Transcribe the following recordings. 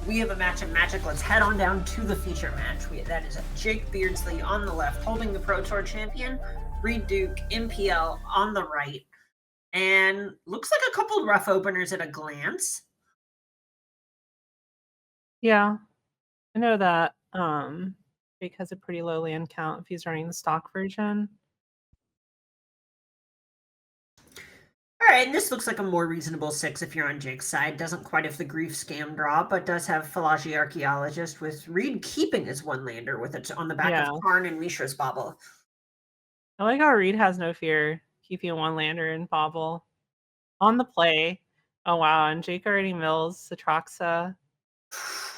we have a match of Magic. Let's head on down to the feature match. That is Jake Beardsley on the left, holding the Pro Tour champion, Reid Duke, MPL on the right. And looks like a couple rough openers at a glance. Yeah, I know that Jake has a pretty low land count if he's running the stock version. All right, and this looks like a more reasonable 6 if you're on Jake's side. Doesn't quite have the Grief Scam draw, but does have Philology Archaeologist, with Reid keeping his one lander with it on the back of Carmen and Mishra's Bauble. I like how Reid has no fear keeping one lander in Bauble. On the play. Oh wow, and Jake already mills Atraxa.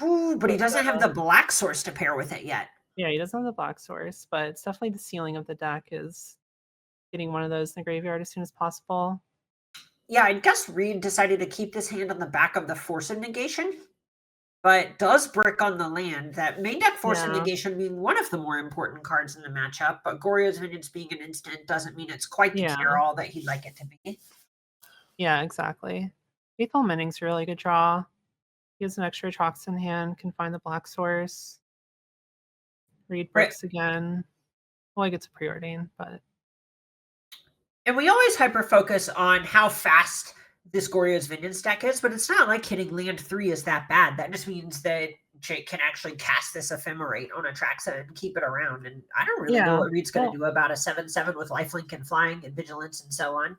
Ooh, but he doesn't have the black source to pair with it yet. Yeah, he doesn't have the black source, but it's definitely the ceiling of the deck is getting one of those in the graveyard as soon as possible. Yeah, I guess Reid decided to keep this hand on the back of the Force of Negation, but does brick on the land. That main deck Force of Negation being one of the more important cards in the matchup, but Goryo's Vengeance being an instant doesn't mean it's quite the cure-all that he'd like it to be. Yeah, exactly. Faithful Mending's a really good draw. He has an extra Atraxa in hand, can find the black source. Reid bricks again. Well, he gets a preordain, but... And we always hyper-focus on how fast this Goryo's Vengeance deck is, but it's not like hitting land 3 is that bad. That just means that Jake can actually cast this Ephemerate on Atraxa and keep it around. And I don't really know what Reid's going to do about a 7/7 with lifelink and flying and vigilance and so on.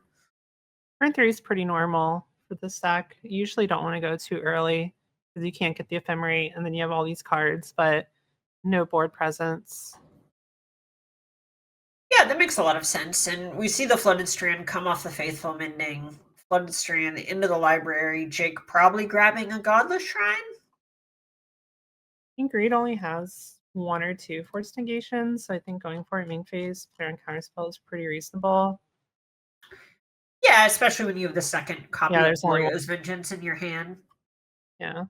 Turn 3 is pretty normal for this deck. You usually don't want to go too early because you can't get the Ephemerate, and then you have all these cards, but no board presence. Yeah, that makes a lot of sense. And we see the Flooded Strand come off the Faithful Mending. Flooded Strand into the library. Jake probably grabbing a Godless Shrine. I think Reid only has 1 or 2 Force Negations, so I think going for a main phase player on Counterspell is pretty reasonable. Yeah, especially when you have the second copy of Goryo's Vengeance in your hand. Yeah.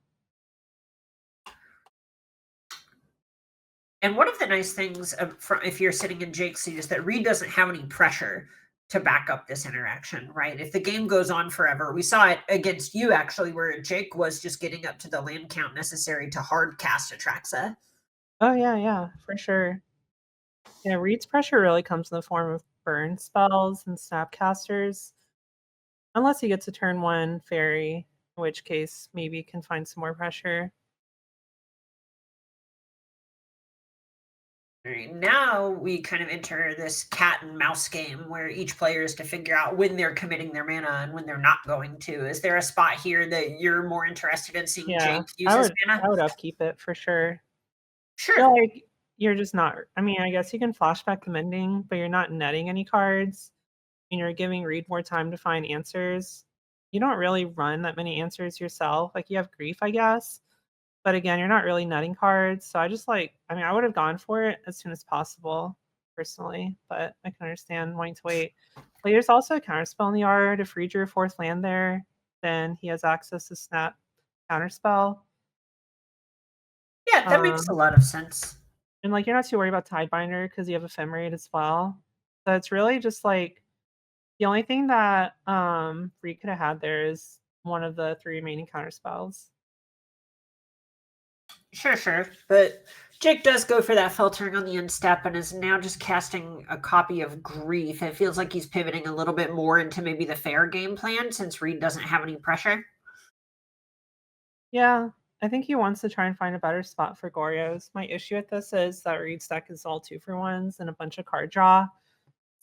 And one of the nice things if you're sitting in Jake's seat is that Reid doesn't have any pressure to back up this interaction, right? If the game goes on forever, we saw it against you actually, where Jake was just getting up to the land count necessary to hard cast Atraxa. Oh yeah, for sure. Yeah, Reid's pressure really comes in the form of burn spells and Snapcasters. Unless he gets a turn 1 fairy, in which case maybe he can find some more pressure. All right, now we kind of enter this cat and mouse game where each player is to figure out when they're committing their mana and when they're not going to. Is there a spot here that you're more interested in seeing Jake use his mana? I would upkeep it for sure. Sure. I feel like you're just not... I mean, I guess you can flashback the Mending, but you're not netting any cards. And you're giving Reid more time to find answers. You don't really run that many answers yourself. Like, you have Grief, I guess. But again, you're not really netting cards. So I just I would have gone for it as soon as possible, personally. But I can understand wanting to wait. But there's also a Counterspell in the yard. If Reid drew a 4th land there, then he has access to Snap Counterspell. Yeah, that makes a lot of sense. And you're not too worried about Tidebinder because you have Ephemerate as well. So it's really just the only thing that Reid could have had there is one of the 3 remaining counterspells. Sure. But Jake does go for that filtering on the end step and is now just casting a copy of Grief. It feels like he's pivoting a little bit more into maybe the fair game plan since Reid doesn't have any pressure. Yeah, I think he wants to try and find a better spot for Goryo's. My issue with this is that Reid's deck is all 2-for-1s and a bunch of card draw.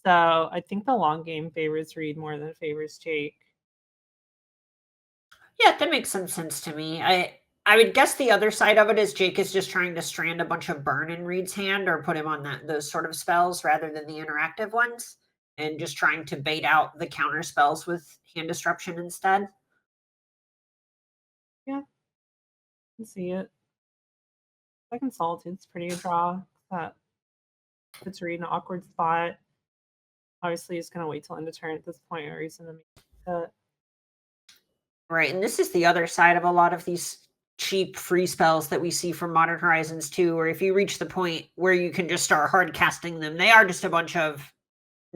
So I think the long game favors Reid more than it favors Jake. Yeah, that makes some sense to me. I would guess the other side of it is Jake is just trying to strand a bunch of burn in Reid's hand or put him on those sort of spells rather than the interactive ones, and just trying to bait out the counter spells with hand disruption instead. Yeah, I can see it. Second Solitude's pretty good draw. That puts Reid in an awkward spot. Obviously, he's going to wait till end of turn at this point, or he's going to make it. Right, and this is the other side of a lot of these cheap free spells that we see from Modern Horizons 2, where if you reach the point where you can just start hard casting them, they are just a bunch of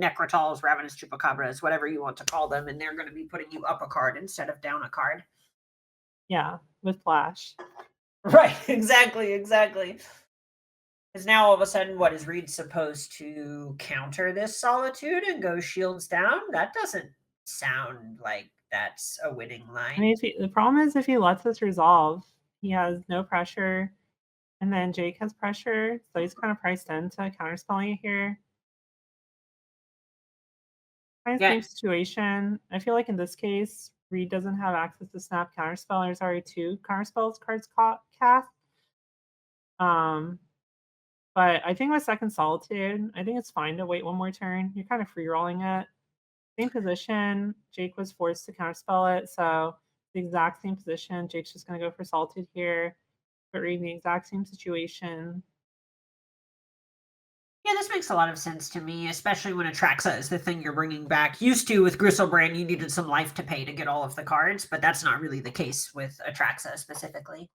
Necrotals, Ravenous Chupacabras, whatever you want to call them, and they're going to be putting you up a card instead of down a card. Yeah, with Flash. Right, exactly, exactly. Because now all of a sudden, what is Reed supposed to counter this solitude and go shields down? That doesn't sound like that's a winning I mean, line. the problem is if he lets us resolve, he has no pressure, and then Jake has pressure, so he's kind of priced into counterspelling it here. Kind of Yeah, same situation. I feel like in this case, Reed doesn't have access to snap counterspell. There's already 2 counterspells cards cast. Um, but I think with second solitude, I think it's fine to wait one more turn. You're kind of free rolling it. Same position. Jake was forced to counterspell it, so the exact same position. Jake's just gonna go for solitude here, but Reed in the exact same situation. yeah, this makes a lot of sense to me, especially when Atraxa is the thing you're bringing back. Used to with Gristlebrand, you needed some life to pay to get all of the cards, but that's not really the case with Atraxa specifically.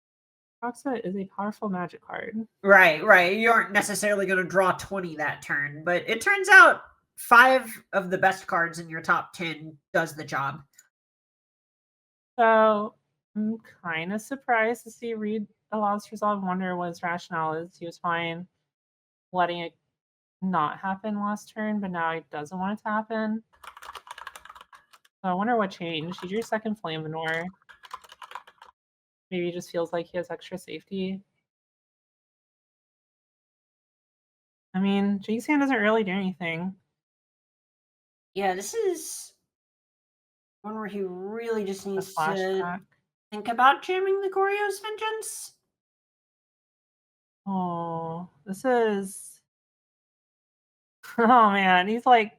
Proxa is a powerful magic card. Right, right. You aren't necessarily going to draw 20 that turn, but it turns out 5 of the best cards in your top 10 does the job. So I'm kind of surprised to see Reed allows resolve. Wonder what his rationale is. He was fine letting it not happen last turn, but now he doesn't want it to happen. So I wonder what changed. He's your second Flame Venor. Maybe he just feels like he has extra safety. I mean, Jake's hand doesn't really do anything. Yeah, this is one where he really just A needs to flashback. think about jamming the Goryo's Vengeance. Oh, this is. Oh man, he's like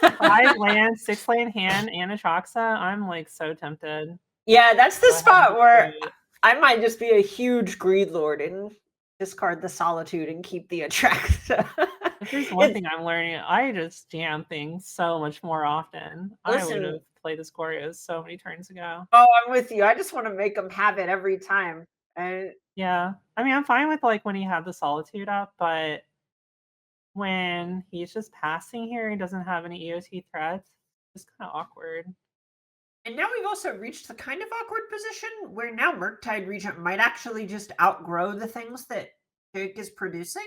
5 land, 6 land hand, and Atraxa. I'm like so tempted. Yeah, that's the Go ahead and spot just do where it. I might just be a huge greed lord and discard the solitude and keep the Atraxa. If there's one It's thing I'm learning, I just jam things so much more often. I would listen. have played this Goryo so many turns ago. Oh, I'm with you. I just want to make them have it every time. And Yeah. I mean, I'm fine with, like, when he had the Solitude up, but when he's just passing here, he doesn't have any EOT threats, it's kinda awkward. and now we've also reached the kind of awkward position where now Murktide Regent might actually just outgrow the things that Jake is producing,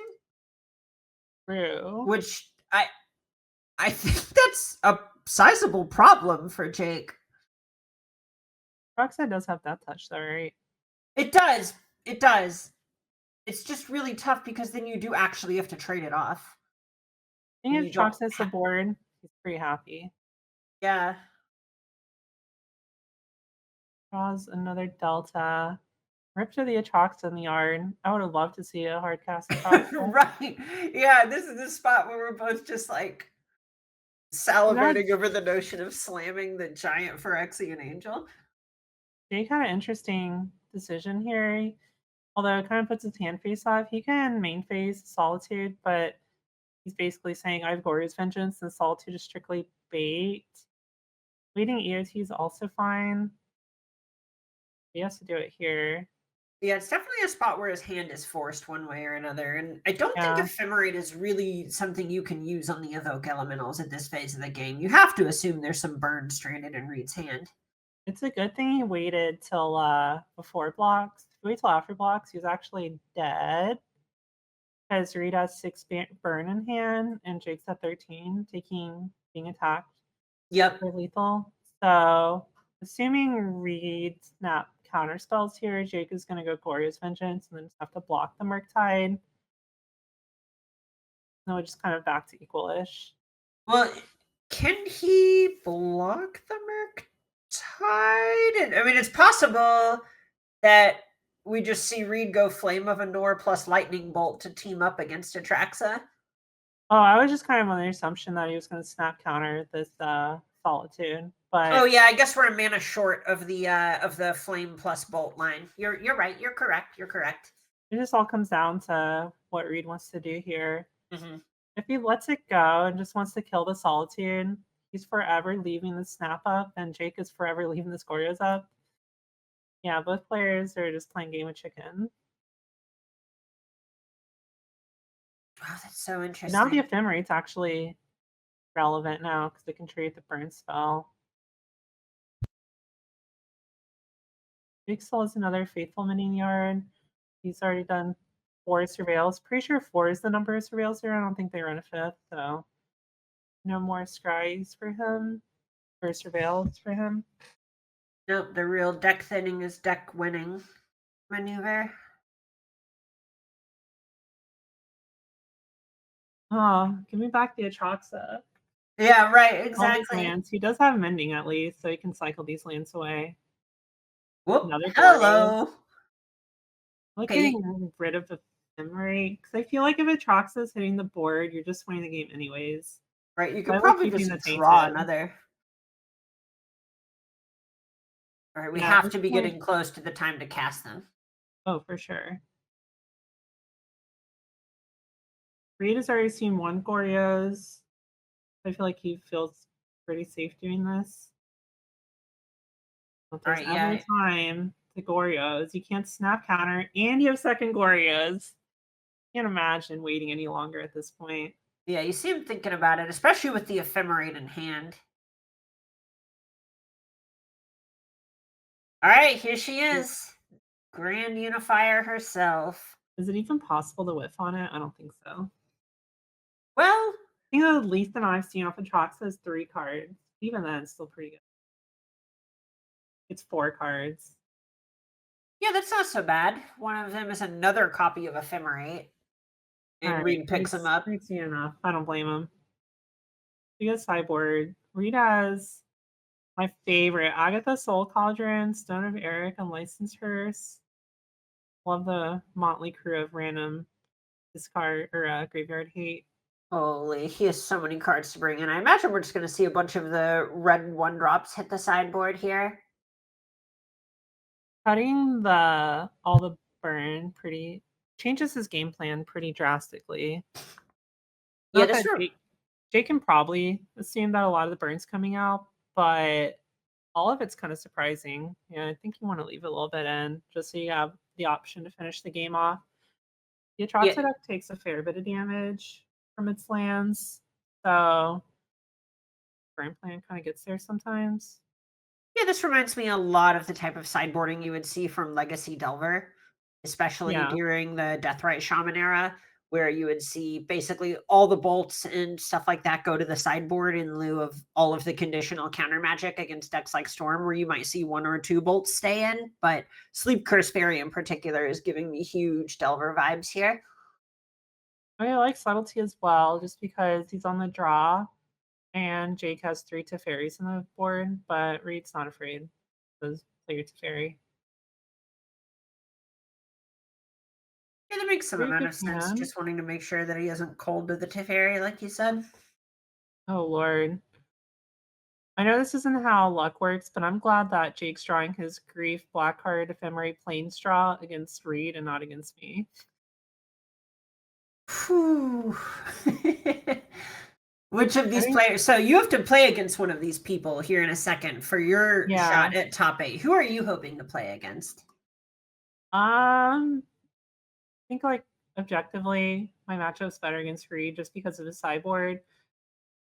True. which I think that's a sizable problem for Jake. Roxette does have that touch though, right? It does. It does. It's just really tough because then you do actually have to trade it off. I think And if you don't Troxet's the board, he's pretty happy. yeah. Draws another Delta. Rip to the Atroxa in the yard. I would have loved to see a hard cast Atroxa. Right. Yeah, this is the spot where we're both just like salivating That's over the notion of slamming the giant Phyrexian Angel. a kind of interesting decision here. Although it kind of puts his hand face off. He can main phase Solitude, but he's basically saying I have Goryo's Vengeance and Solitude is strictly bait. Waiting EOT is also fine. He has to do it here. Yeah, it's definitely a spot where his hand is forced one way or another. And I don't think Yeah. Ephemerate is really something you can use on the Evoke Elementals at this phase of the game. You have to assume there's some burn stranded in Reed's hand. It's a good thing he waited till before blocks. If he wait till after blocks, he's actually dead. Because Reed has 6 burn in hand and Jake's at 13, being attacked Yep. for lethal. So assuming Reed snap counter spells here, Jake is gonna go Goryo's Vengeance and then just have to block the Murktide. Then we're just kind of back to equal-ish. Well, can he block the Murktide? I mean, it's possible that we just see Reed go Flame of Anor plus Lightning Bolt to team up against Atraxa. Oh, I was just kind of on the assumption that he was gonna snap counter this Solitude. But Oh yeah, I guess we're a mana short of the Flame plus Bolt line. You're right. You're correct. You're correct. it just all comes down to what Reed wants to do here. Mm-hmm. If he lets it go and just wants to kill the Solitude, he's forever leaving the snap up, and Jake is forever leaving the Goryo's up. Yeah, both players are just playing game of chicken. Oh, that's so And interesting. now the Ephemerate's actually relevant now because they can trade the burn spell. Jake still has another faithful minion yard. He's already done 4 surveils. Pretty sure 4 is the number of surveils here. I don't think they run a 5th, so no more scries for him, or surveils for him. Nope, the real deck thinning is deck winning maneuver. Oh, give me back the Atraxa. Yeah, right, All these exactly. lands. He does have mending at least, so he can cycle these lands away. Whoop, Another Goryo. hello. Like Okay, getting rid of the Ephemerate, because I feel like if Atraxa is hitting the board, you're just winning the game anyways. right, you I could like probably keeping just the draw Tainted. another. All right, we Yeah, have this to be point- getting close to the time to cast them. Oh, for sure. Reid has already seen 1 Goryos. I feel like he feels pretty safe doing this. If there's Alright, ever yeah. time to Goryos, you can't snap counter, and you have second Goryos. Can't imagine waiting any longer at this point. Yeah, you see him thinking about it, especially with the Ephemerate in hand. Alright, here she is. Grand Unifier herself. Is it even possible to whiff on it? I don't think so. Well, I think the least amount I've seen off of Atraxa is 3 cards. Even then, it's still pretty good. It's 4 cards. yeah, that's not so bad. One of them is another copy of Ephemerate. And Alright, Reid picks him up. Reid's seen enough. I don't blame him. We got sideboard. Reid has my favorite, Agatha Soul Cauldron, Stone of Eric, and Licensed Hearse. Love the motley crew of random discard or graveyard hate. Holy, he has so many cards to bring in. I imagine we're just going to see a bunch of the red 1-drops hit the sideboard here. Cutting all the burn pretty changes his game plan pretty drastically. Yeah, Not this that room. Jake can probably assume that a lot of the burn's coming out, but all of it's kind of surprising. Yeah, I think you want to leave it a little bit in just so you have the option to finish the game off. The Atraxa deck takes a fair bit of damage from its lands, so burn plan kind of gets there sometimes. Yeah, this reminds me a lot of the type of sideboarding you would see from Legacy Delver, especially Yeah. during the Deathrite Shaman era, where you would see basically all the bolts and stuff like that go to the sideboard in lieu of all of the conditional counter magic against decks like Storm, where you might see 1 or 2 bolts stay in. But Sleep Curse Fairy in particular is giving me huge Delver vibes here. I like subtlety as well, just because he's on the draw, and Jake has 3 Teferis on the board, but Reid's not afraid. Does play your Teferi. Yeah, that makes some Pretty amount good of sense. hand. Just wanting to make sure that he isn't cold to the Teferi, like you said. Oh lord. I know this isn't how luck works, but I'm glad that Jake's drawing his Grief Black card Ephemerate Planesdraw against Reid and not against me. Whew. Which of these players? So you have to play against one of these people here in a second for your shot at top 8. Who are you hoping to play against? I think like objectively, my matchup's better against Reid just because of his sideboard.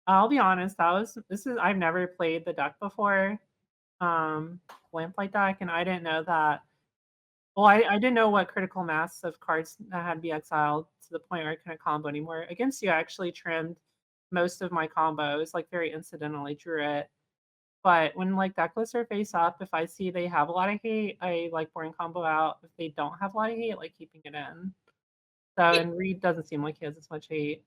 I'll be honest, I've never played the deck before, Lamplight deck, and I didn't know that. Well, I didn't know what critical mass of cards that had to be exiled to the point where I couldn't combo anymore. Against you, I actually trimmed most of my combos, like very incidentally drew it. But when like deck lists are face up, if I see they have a lot of hate, I like boring combo out. If they don't have a lot of hate, like keeping it in. So and Reid doesn't seem like he has as much hate.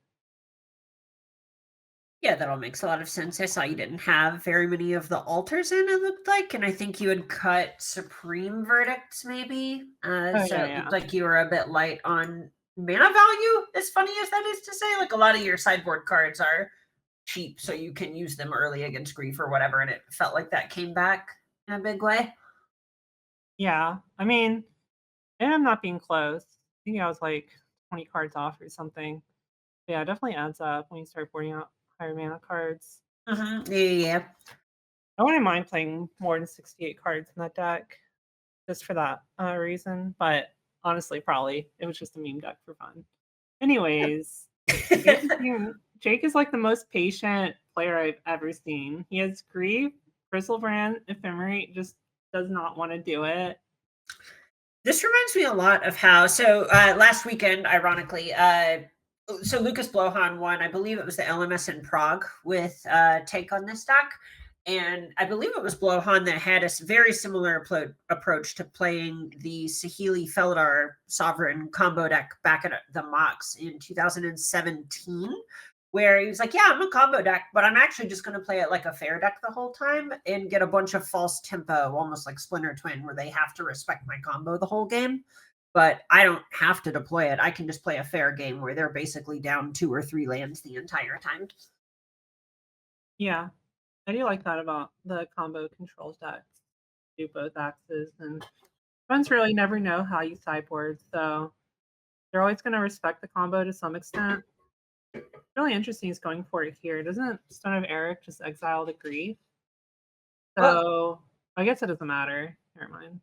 Yeah, that all makes a lot of sense. I saw you didn't have very many of the altars in, it looked like, and I think you had cut Supreme Verdicts, maybe. So Yeah. it looked like you were a bit light on mana value, as funny as that is to say. Like a lot of your sideboard cards are cheap, so you can use them early against Grief or whatever, and it felt like that came back in a big way. Yeah. I mean, and I'm not being close. I think I was like 20 cards off or something. But yeah, it definitely adds up when you start boarding out higher mana cards. Yeah. I wouldn't mind playing more than 68 cards in that deck just for that reason. But honestly, probably it was just a meme deck for fun. Anyways, Jake is like the most patient player I've ever seen. He has Grief, Bristlebrand, Ephemerate, just does not want to do it. This reminds me a lot of how last weekend, ironically, so Lucas Blohan won, I believe it was the LMS in Prague with take on this deck. And I believe it was Blohan that had a very similar approach to playing the Saheeli Feldar Sovereign combo deck back at the Mox in 2017, where he was like, yeah, I'm a combo deck, but I'm actually just going to play it like a fair deck the whole time and get a bunch of false tempo, almost like Splinter Twin, where they have to respect my combo the whole game. But I don't have to deploy it. I can just play a fair game where they're basically down 2 or 3 lands the entire time. Yeah. I do like that about the combo controls decks. Do both axes, and opponents really never know how you sideboard, so they're always going to respect the combo to some extent. Really interesting is going for it here. Doesn't Stone of Eric just exile the Grief? So I guess it doesn't matter. Never mind.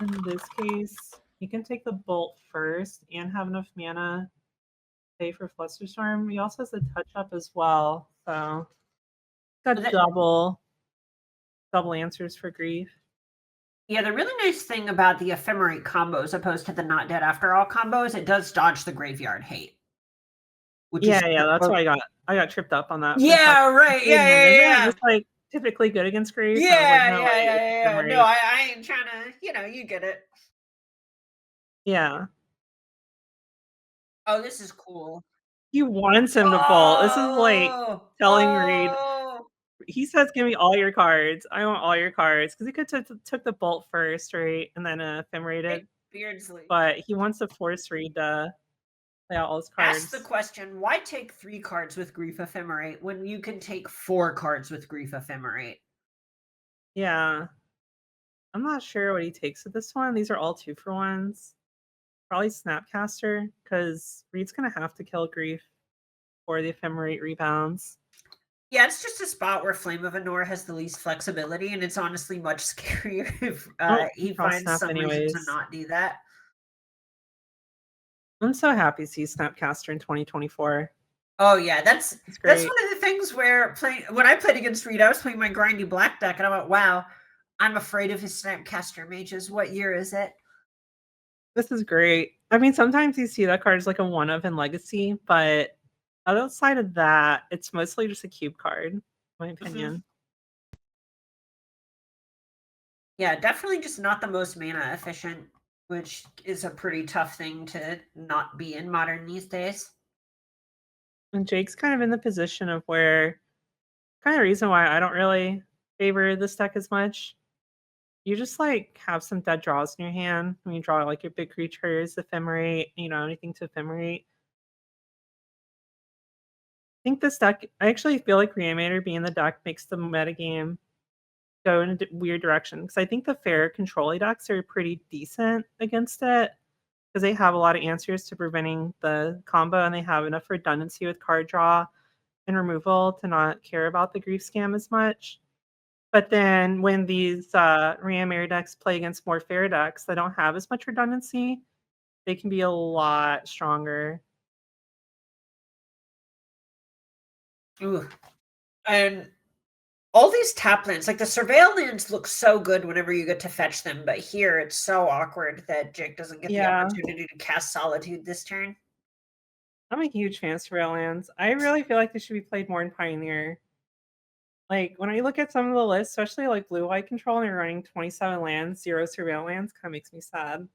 In this case, you can take the Bolt first and have enough mana to pay for Flusterstorm. He also has the touch up as well, so got double answers for Grief. Yeah, the really nice thing about the Ephemerate combos, opposed to the Not Dead After All combos, it does dodge the Graveyard Hate. Yeah, that's why I got tripped up on that. Yeah, right. Yeah. It's like typically good against Grief. Yeah. No, I ain't trying to, you get it. Yeah. Oh, this is cool. He wants him to fall. This is like telling Reid. He says, "Give me all your cards. I want all your cards," because he could took the Bolt first, right, and then Ephemerated. Beardsley. But he wants to force Reid to play out all his cards. Ask the question: why take 3 cards with Grief Ephemerate when you can take 4 cards with Grief Ephemerate? Yeah, I'm not sure what he takes with this one. These are all 2-for-1s. Probably Snapcaster, because Reid's gonna have to kill Grief or the Ephemerate rebounds. Yeah, it's just a spot where Flame of Anor has the least flexibility, and it's honestly much scarier if he finds some reason to not do that. I'm so happy to see Snapcaster in 2024. Oh yeah, that's one of the things where when I played against Reid, I was playing my grindy black deck, and I went, "Wow, I'm afraid of his Snapcaster mages." What year is it? This is great. I mean, sometimes you see that card as like a one-of in Legacy, but outside of that, it's mostly just a cube card, in my opinion. Yeah, definitely just not the most mana efficient, which is a pretty tough thing to not be in Modern these days. And Jake's kind of in the position of where, kind of reason why I don't really favor this deck as much. You just like have some dead draws in your hand when you draw like your big creatures, Ephemerate, anything to Ephemerate. I think this deck, I actually feel like Reanimator being the deck makes the metagame go in a weird direction, because I think the fair control decks are pretty decent against it, because they have a lot of answers to preventing the combo, and they have enough redundancy with card draw and removal to not care about the Grief Scam as much. But then when these Reanimator decks play against more fair decks that don't have as much redundancy, they can be a lot stronger. Ooh. And all these tap lands, like the Surveil lands, look so good whenever you get to fetch them, but here it's so awkward that Jake doesn't get the opportunity to cast Solitude this turn. I'm a huge fan of Surveil lands. I really feel like they should be played more in Pioneer. Like, when I look at some of the lists, especially like blue-white control, and they're running 27 lands, 0 Surveil lands, kind of makes me sad.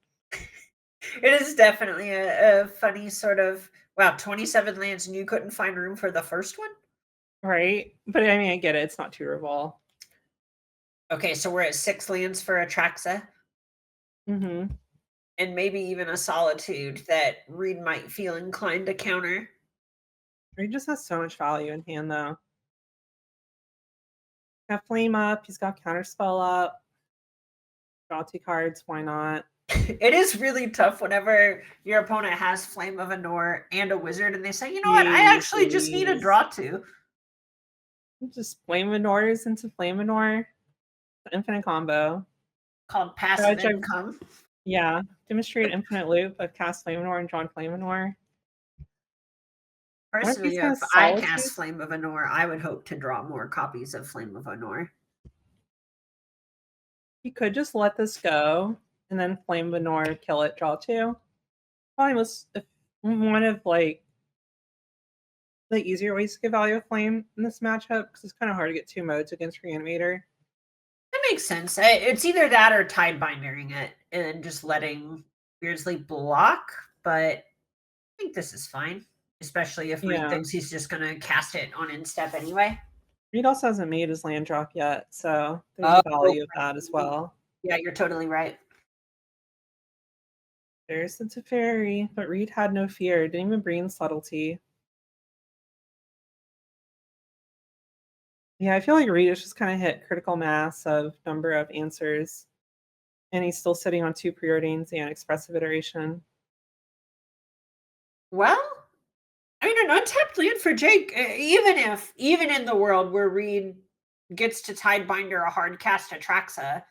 It is definitely a funny sort of, wow, 27 lands and you couldn't find room for the first one? Right? But I mean, I get it. It's not too Revol. Okay, so we're at 6 lands for Atraxa. Mm-hmm. And maybe even a Solitude that Reid might feel inclined to counter. Reid just has so much value in hand, though. Got Flame up. He's got Counterspell up. Draw 2 cards. Why not? It is really tough whenever your opponent has Flame of Anor and a Wizard, and they say, you know what, I actually just need a draw 2. Just Flame Anors into Flame Anor. Infinite combo. Called passive income. Yeah. Demonstrate infinite loop. I've cast Flame Anor and drawn Flame Anor. Personally, if I cast Flame of Anor, I would hope to draw more copies of Flame of Anor. He could just let this go and then Flame Venor, kill it, draw 2. Probably one of like the easier ways to get value of Flame in this matchup because it's kind of hard to get 2 modes against Reanimator. That makes sense. It's either that or Tidebinding it and just letting Beardsley block, but I think this is fine, especially if Reid thinks he's just going to cast it on instep anyway. Reid also hasn't made his land drop yet, so there's a value of that as well. Yeah, you're totally right. There's the Teferi, but Reid had no fear, didn't even bring subtlety. Yeah, I feel like Reid has just kind of hit critical mass of number of answers, and he's still sitting on 2 preordains and expressive iteration. Well, I mean, an untapped land for Jake, even in the world where Reid gets to Tidebinder a hard cast Atraxa.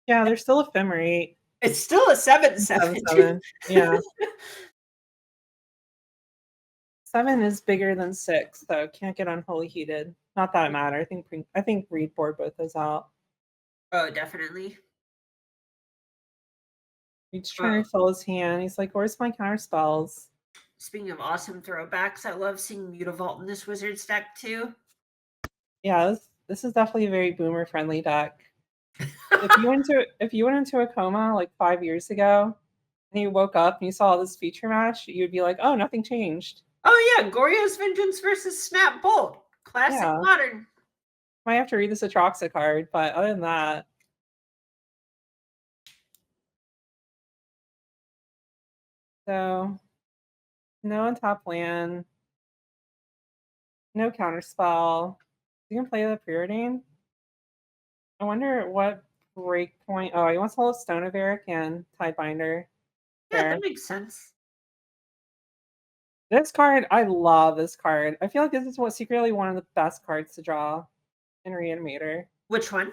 Yeah, there's still Ephemerate. It's still a 7/7. Yeah. 7 is bigger than 6, so can't get unholy heated. Not that it matters. I think Reid board both those out. Oh, definitely. He's trying to fill his hand. He's like, where's my counter spells? Speaking of awesome throwbacks, I love seeing Mutavault in this Wizards deck too. Yeah, this is definitely a very boomer friendly deck. If you went into a coma like 5 years ago and you woke up and you saw this feature match, you'd be like, oh, nothing changed. Oh yeah, Goryo's Vengeance versus Snap Bolt. Classic modern. Might have to read this Atraxa card, but other than that. So no untap land. No counterspell. You can play the preordain. I wonder what breakpoint. Oh, he wants to hold Stone of Eric and Tidebinder. Yeah, that makes sense. This card, I love this card. I feel like this is secretly one of the best cards to draw in Reanimator. Which one?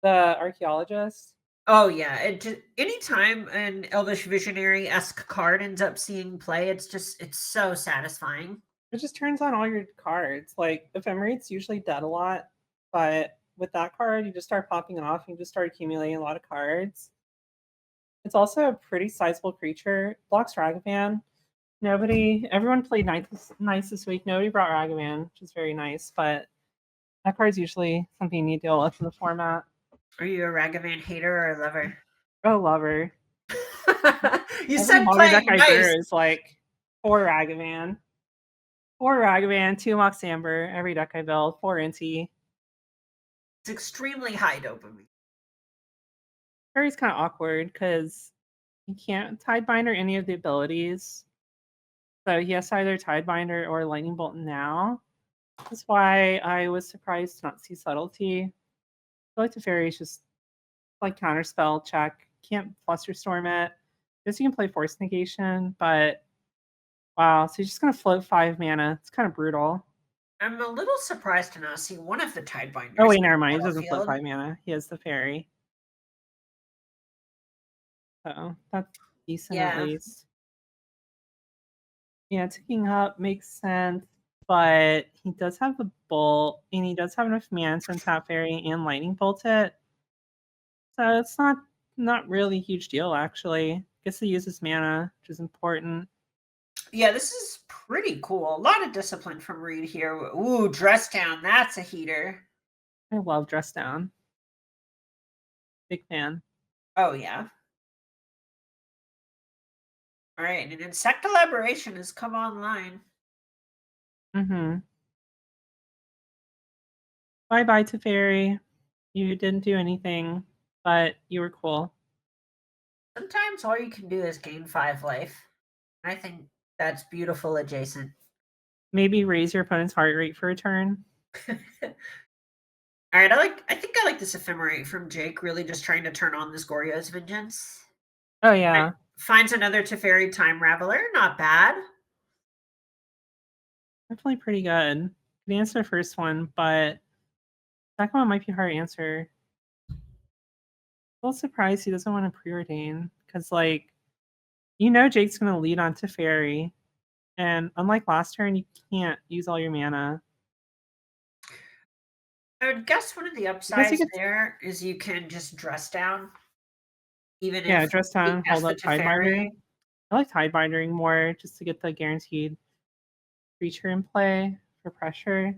The Archaeologist. Oh yeah, anytime an Elvish Visionary-esque card ends up seeing play, it's so satisfying. It just turns on all your cards. Like Ephemerate's usually dead a lot, but with that card, you just start popping off and you just start accumulating a lot of cards. It's also a pretty sizable creature. Blocks Ragavan. Everyone played nice this week. Nobody brought Ragavan, which is very nice, but that card's usually something you need to deal with in the format. Are you a Ragavan hater or a lover? Oh, lover. You said playing nice. Is like 4 Ragavan. 4 Ragavan, 2 Mox Amber, every deck I build, 4 Inti. It's extremely high dopamine. Fairy's kind of awkward because you can't Tidebinder any of the abilities. So he has to either Tidebinder or Lightning Bolt now. That's why I was surprised to not see Subtlety. I feel like the Fairy is just like counterspell check. Can't Flusterstorm it. I guess you can play Force Negation, but wow, so he's just going to float 5 mana. It's kind of brutal. I'm a little surprised to not see one of the Tidebinders. Oh, wait, never mind. He doesn't float 5 mana. He has the Fairy. So that's decent at least. Yeah, ticking up makes sense, but he does have the Bolt, and he does have enough mana to tap Fairy and Lightning Bolt it. So it's not really a huge deal, actually. Gets to use his mana, which is important. Yeah, this is pretty cool. A lot of discipline from Reid here. Ooh, Dress Down. That's a heater. I love Dress Down. Big fan. Oh, yeah. All right, and Insect Collaboration has come online. Mm-hmm. Bye-bye to Fairy. You didn't do anything, but you were cool. Sometimes all you can do is gain 5 life. I think that's beautiful adjacent. Maybe raise your opponent's heart rate for a turn. All right, I think I like this Ephemerate from Jake, really just trying to turn on this Goryo's Vengeance. Oh, yeah. Finds another Teferi Time Raveler. Not bad. Definitely pretty good. Could answer the first one, but second one might be a hard answer. A little surprised he doesn't want to preordain because, like, Jake's going to lead on Teferi, and unlike last turn, you can't use all your mana. I would guess one of the I guess you upsides could, there is you can just dress down, even yeah, if dress he down, has hold the up Tidebinder. Teferi. I like Tidebindering more just to get the guaranteed creature in play for pressure.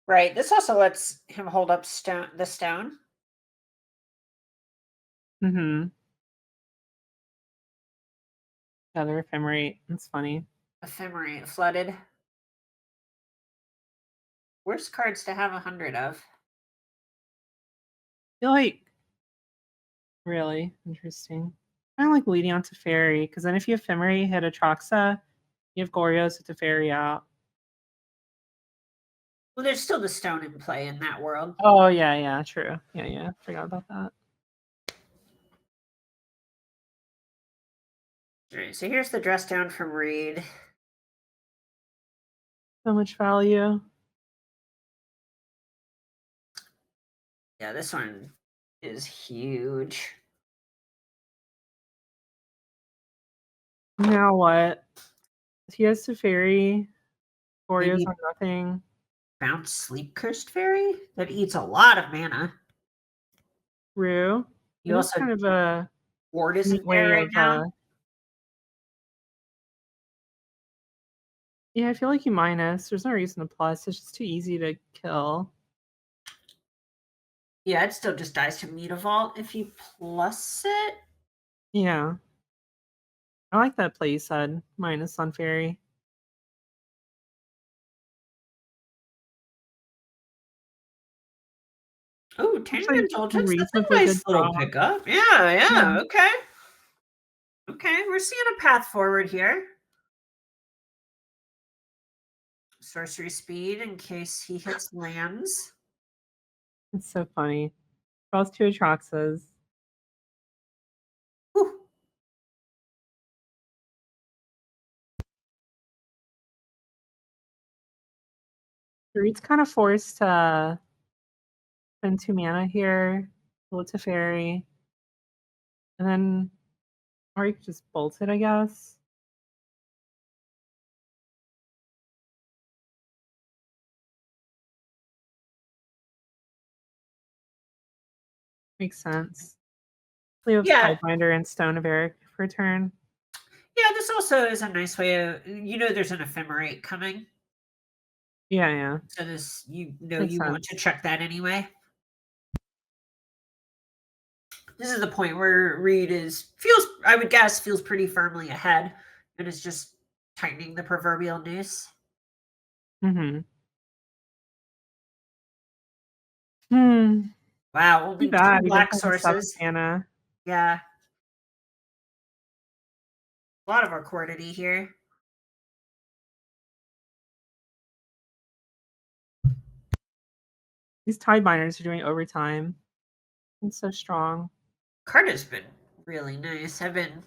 Right. This also lets him hold up the stone. Mm-hmm. Yeah, they're ephemerate. That's funny. Ephemerate flooded. Worst cards to have 100 of. I feel like really interesting. I like leading on to fairy because then if you ephemerate hit Atraxa, you have Goryo's with the fairy out. Well, there's still the stone in play in that world. Oh yeah, true. Yeah. Forgot about that. All right, so here's the dress down from Reid. So much value. Yeah, this one is huge. Now what? He has to fairy. Goryo's Maybe on nothing. bounce sleep cursed fairy that eats a lot of mana. Rue. You It is also kind of a ward isn't neat there way right of now. yeah, I feel like you minus. There's no reason to plus. It's just too easy to kill. Yeah, it still just dies to Meta Vault if you plus it. Yeah. I like that play you said. Minus on fairy. Oh, Tangent Actually, Indulgence. That's a reasonably good nice little draw. pickup. Yeah, Yeah. okay. Okay, we're seeing a path forward here. Sorcery speed in case he hits lands. It's so funny. Draws two Atraxas. Whew. Reed's kind of forced to spend 2 mana here. Go to fairy. And then, or you could just bolt it, I guess. Makes sense. We have Yeah, Tidebinder and Stone of Eric for a turn. yeah, this also is a nice way of, there's an ephemerate coming. Yeah. So this, Makes you want sense. to check that anyway. This is the point where Reid I would guess, feels pretty firmly ahead and is just tightening the proverbial noose. Hmm. Wow, Too only two bad. He doesn't black have a 7 sources. mana. Yeah. A lot of Arcordity here. These Tidebinders are doing overtime. It's so strong. Card has been really nice. I've been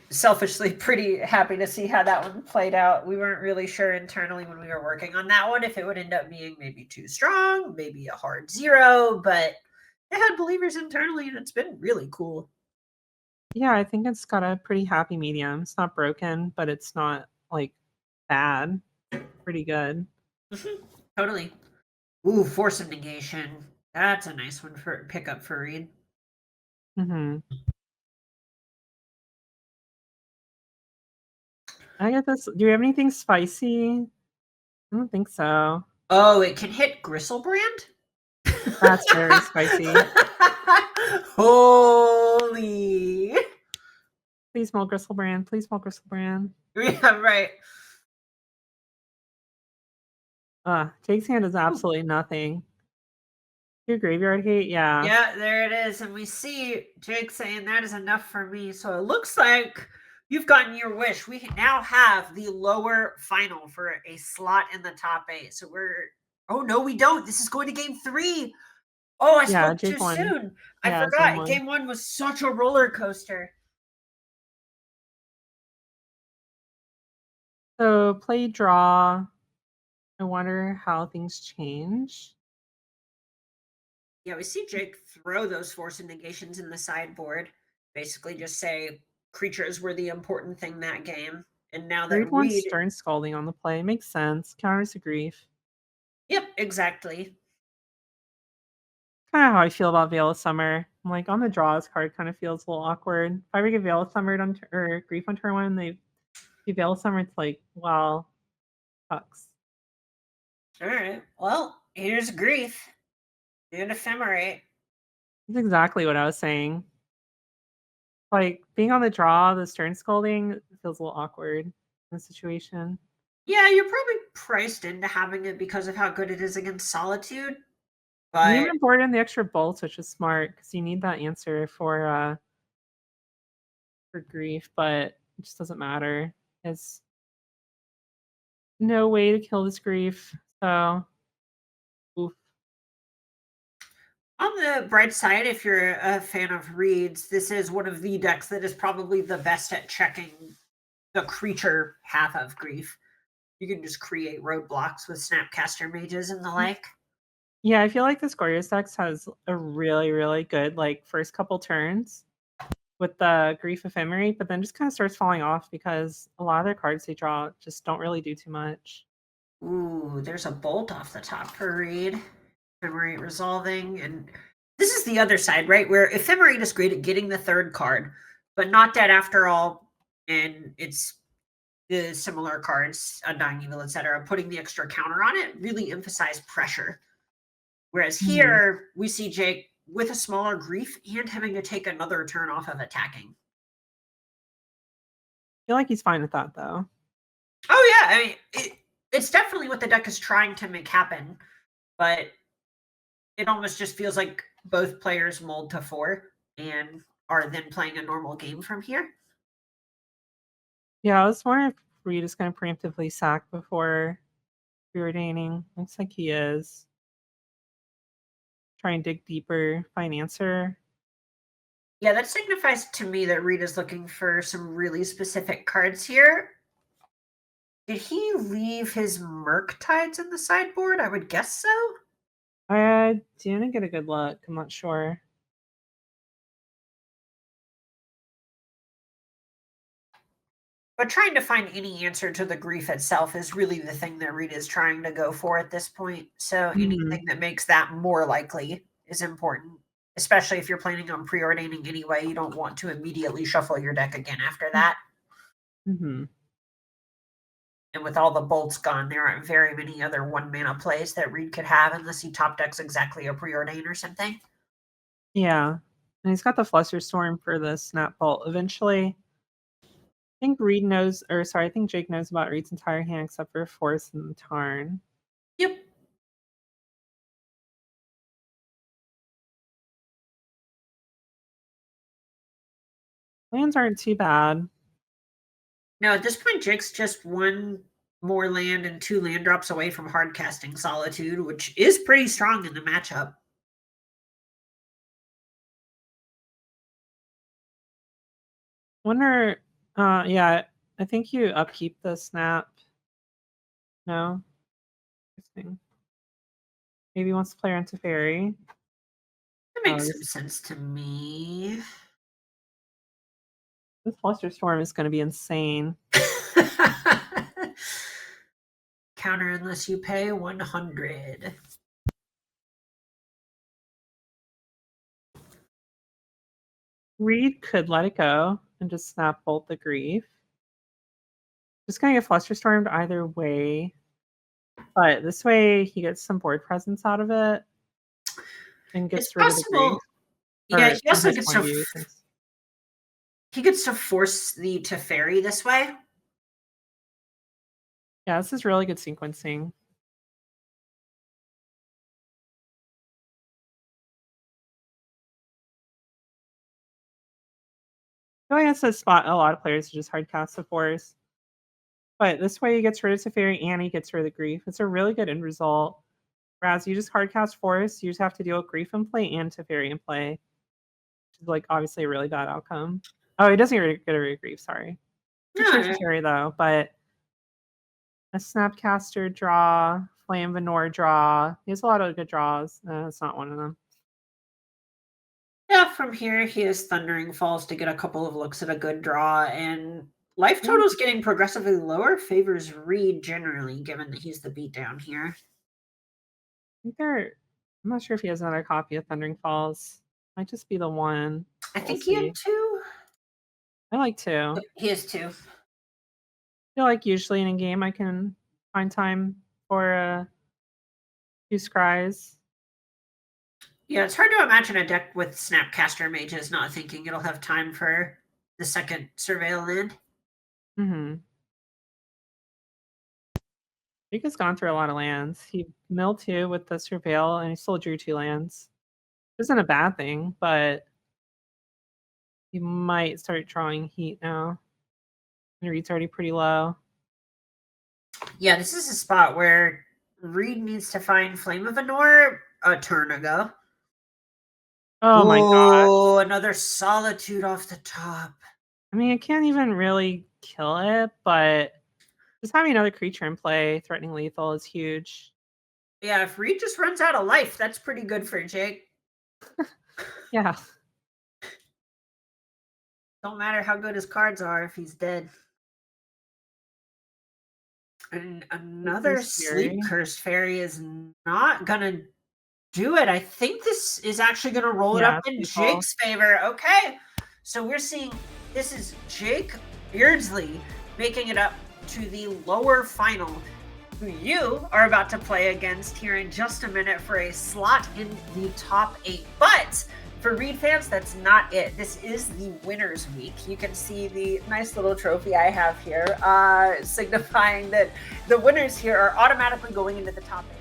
selfishly pretty happy to see how that one played out. We weren't really sure internally when we were working on that one if it would end up being maybe too strong, maybe a hard 0, but it had believers internally and it's been really cool. Yeah, I think it's got a pretty happy medium. It's not broken, but it's not like bad. Pretty good. Totally. Ooh, Force of Negation. That's a nice one for pickup for Reid. Hmm. I get this. Do you have anything spicy? I don't think so. Oh, it can hit Gristlebrand? That's very spicy. Holy. Please smell Gristlebrand. Please smell Gristlebrand. Yeah, right. Jake's hand is absolutely nothing. Your graveyard hate? Yeah. Yeah, there it is. And we see Jake saying that is enough for me. So it looks like you've gotten your wish. We now have the lower final for a slot in the top 8. So oh no, we don't. This is going to game 3. Oh, I Yeah, spoke Jake too won. soon. I Yeah, it's forgot. 1-1. Game 1 was such a roller coaster. So play draw. I wonder how things change. Yeah, we see Jake throw those Force of Negations in the sideboard. Basically just say creatures were the important thing that game. And now Reid that wants Reid Stern Scalding on the play. Makes sense. Counters a grief. Yep, exactly. Kind of how I feel about Veil of Summer. I'm like, on the draw, this card kind of feels a little awkward. If I ever get Veil of Summer or Grief on turn one, they do Veil of Summer, it's like, well, sucks. All right. Well, here's grief and ephemerate. That's exactly what I was saying. Like, being on the draw, the stern scolding feels a little awkward in the situation. Yeah, you're probably priced into having it because of how good it is against solitude. You But even board in the extra bolts, which is smart because you need that answer for grief, but it just doesn't matter. There's no way to kill this grief. So oof. on the bright side, if you're a fan of Reid's, this is one of the decks that is probably the best at checking the creature half of grief. You can just create roadblocks with Snapcaster mages and the like. Yeah, I feel like this Goryo deck has a really, really good like first couple turns with the grief ephemerate, but then just kind of starts falling off because a lot of their cards they draw just don't really do too much. Ooh, there's a bolt off the top for Reid. Ephemerate resolving. And this is the other side, right? Where Ephemerate is great at getting the third card, but not dead after all. And it's the similar cards, Undying Evil, etc., putting the extra counter on it really emphasize pressure. Whereas here, we see Jake with a smaller grief and having to take another turn off of attacking. I feel like he's fine with that though. Oh, yeah. I mean, it's definitely what the deck is trying to make happen, but it almost just feels like both players mold to 4 and are then playing a normal game from here. Yeah, I was wondering if Reid is going to preemptively sack before preordaining. Looks like he is. Try and dig deeper, find answer. Yeah, that signifies to me that Reid is looking for some really specific cards here. Did he leave his Murktides in the sideboard? I would guess so. I didn't get a good look. I'm not sure. But trying to find any answer to the grief itself is really the thing that Reid is trying to go for at this point. So anything that makes that more likely is important, especially if you're planning on preordaining anyway. You don't want to immediately shuffle your deck again after that. Mm-hmm. And with all the bolts gone, there aren't very many other 1-mana plays that Reid could have unless he top decks exactly a preordain or something. Yeah. And he's got the Flusterstorm for the Snap Bolt. Eventually, I think Reid knows, or sorry, I think Jake knows about Reid's entire hand except for Force and Tarn. Yep. Lands aren't too bad. No, at this point, Jake's just 1 more land and 2 land drops away from hard casting Solitude, which is pretty strong in the matchup. Wonder, yeah, I think you upkeep the Snap. No? Interesting. Maybe he wants to play into Fairy. That makes some sense to me. This Flusterstorm is going to be insane. Counter unless you pay 100. Reid could let it go and just Snap Bolt the Grief. Just going to get Flusterstormed either way. But this way, he gets some board presence out of it and gets It's rid of the grief. possible. Yeah, Or he also from his gets point of to view, since- he gets to force the Teferi this way. Yeah, this is really good sequencing. Going against this spot, a lot of players just hard cast the Force. But this way, he gets rid of Teferi and he gets rid of the grief. It's a really good end result. Whereas you just hard cast Force, you just have to deal with grief in play and Teferi in play. Which is like obviously a really bad outcome. Oh, he doesn't get rid of grief, sorry. Gets rid of Teferi though, but a Snapcaster draw, Flame Venor draw. He has a lot of good draws. It's not one of them. Yeah, from here he has Thundering Falls to get a couple of looks at a good draw, and life totals getting progressively lower favors Reid generally, given that he's the beatdown here. think I'm not sure if he has another copy of Thundering Falls. Might just be the one. I We'll think he had see. 2. I like 2. He has 2. I feel like usually in a game I can find time for 2 scries. Yeah, it's hard to imagine a deck with Snapcaster Mages not thinking it'll have time for the second Surveil land. Mm-hmm. Jake has gone through a lot of lands. He milled 2 with the Surveil, and he still drew 2 lands. Isn't a bad thing, but he might start drawing heat now. And Reid's already pretty low. Yeah, this is a spot where Reid needs to find Flame of Anor a turn ago. Oh my gosh. Oh, another Solitude off the top. I mean, it can't even really kill it, but just having another creature in play, threatening lethal, is huge. Yeah, if Reid just runs out of life, that's pretty good for Jake. Yeah. Don't matter how good his cards are if he's dead. And another Sleep Cursed Fairy is not gonna do it. I think this is actually gonna roll it up in Jake's favor. Okay, so we're seeing this is Jake Beardsley making it up to the lower final, who you are about to play against here in just a minute for a slot in the top 8. But for Reid fans, that's not it. This is the winners week. You can see the nice little trophy I have here, signifying that the winners here are automatically going into the top 8.